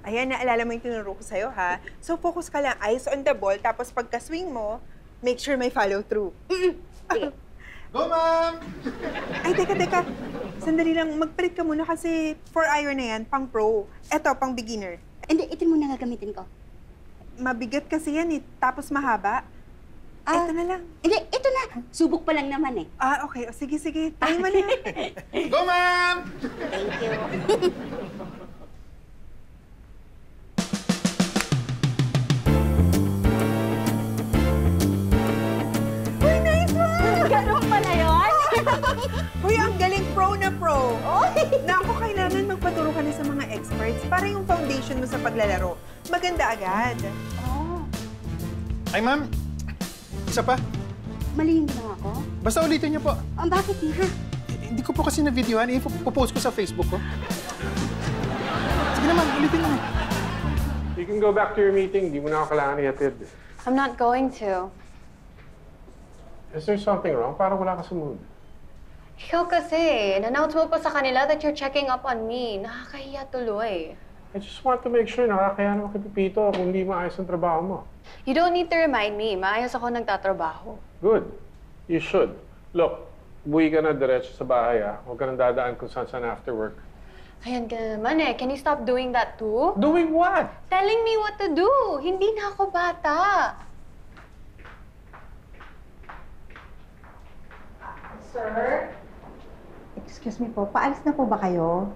Ayan, naalala mo yung tinuro ko sa'yo, ha? So, focus ka lang, eyes on the ball, tapos pagka-swing mo, make sure may follow-through. Sige. Go, ma'am! Ay, teka. Sandali lang, magpalit ka muna kasi 4-iron na yan, pang pro. Eto, pang beginner. Hindi, ito muna gagamitin ko. Mabigat kasi yan eh, tapos mahaba. Eto na lang. Hindi, ito na. Subok pa lang naman eh. Okay. O, sige. Tayo mo na. Go, ma'am! Thank you. Uy, nice one! Ganun pala yun? Uy, ang galing pro na pro. Oy! Naku, kailangan magpaturo ka na sa mga experts para yung foundation mo sa paglalaro maganda agad. Oh, Ay, ma'am. Isa pa. mali yung ginawa ko? Basta ulitin niyo po. Bakit nga? Hindi ko po kasi na-videohan. Ipopost ko sa Facebook ko. Sige naman, ulitin mo. You can go back to your meeting. Di mo na ako kailangan ihatid. I'm not going to. Is there something wrong? Parang wala ka sa mood. Ikaw kasi, in-announce mo pa sa kanila that you're checking up on me. Nakakahiya tuloy. I just want to make sure nakakaya naman kay Pipito kung hindi maayos ang trabaho mo. You don't need to remind me. Maayos ako nagtatrabaho. Good. You should. Look, buwi ka na diretso sa bahay, ah. Huwag ka nang dadaan kung saan after work. Ayan ka na naman eh. Can you stop doing that too? Doing what? Telling me what to do. Hindi na ako bata. Sir? Excuse me po, paalis na po ba kayo?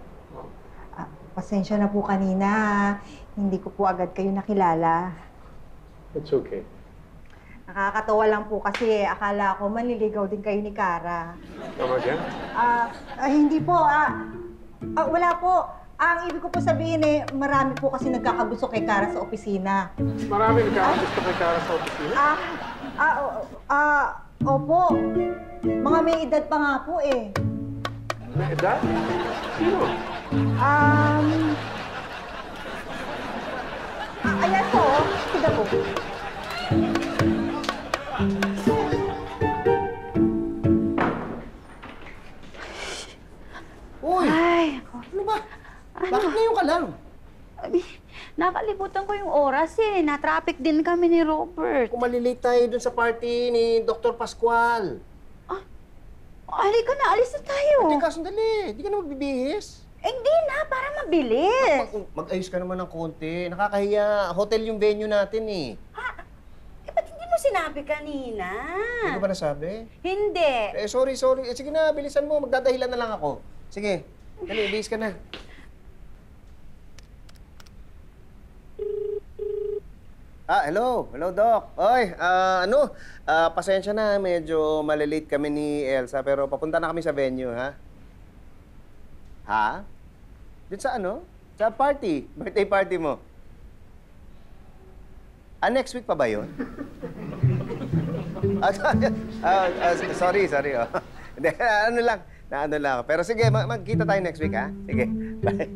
Pasensya na po kanina. Hindi ko po agad kayo nakilala. It's okay. Nakakatawa lang po kasi akala ko manliligaw din kayo ni Kara. Come again? Hindi po. Wala po. Ang ibig ko po sabihin marami po kasi nagkakagusto kay Kara sa opisina. Marami nagkakagusto kay Kara sa opisina? Opo. Mga may edad pa nga po eh. May edad? Sino? Ayan po. Tiga po. Uy! Ay, Ano ba? Bakit ngayon ka lang? nakalimutan ko yung oras eh. Na-traffic din kami ni Robert. Kung malilate tayo dun sa party ni Dr. Pascual. Halika na, alis na tayo. Teka, sandali. Di ka na magbibihis. Hindi na, para mabilis. Mag-ayos ka naman ng konti. Nakakahiya. Hotel yung venue natin eh. Ba't hindi mo sinabi kanina? Hindi ko ba nasabi? Hindi. Sorry. Sige na, bilisan mo. Magdadahilan na lang ako. Sige. Dali, bihis ka na. Hello. Hello, Doc. Oy, pasensya na. Medyo malilate kami ni Elsa, pero papunta na kami sa venue, ha? Ha? Dito sa ano? Sa party. Birthday party mo. Next week pa ba yun? Sorry. Hindi, ano lang. Pero sige, magkita tayo next week, ha? Sige, bye.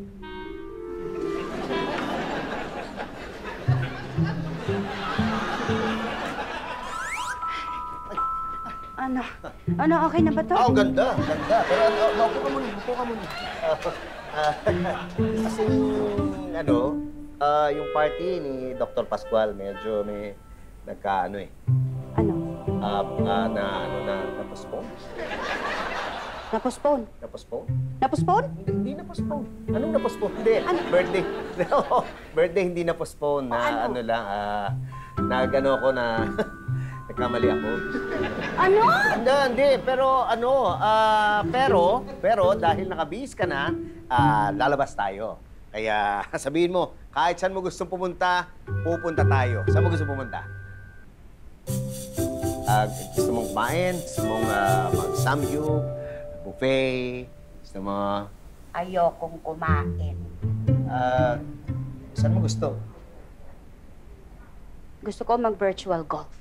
Ano, okay na ba to? Ang ganda. Pero upo ka muna. Kasi yung party ni Dr. Pascual, medyo may nagka-ano eh. Ano? Na-postpone. Na-postpone? Na-postpone? Na-postpone? Hindi na-postpone. Anong na-postpone? Hindi. Ano? Birthday. Birthday hindi na-postpone. Nagano ako na nagkamali ako. Ano? Hindi. Pero dahil nakabihis ka na, lalabas tayo. Kaya sabihin mo, kahit saan mo gustong pumunta, pupunta tayo. Saan mo gusto pumunta? Gusto mong kumain? Gusto mong mag-samgyup? Buffet? Gusto mo? Ayokong kumain. Saan mo gusto? Gusto ko mag-virtual golf.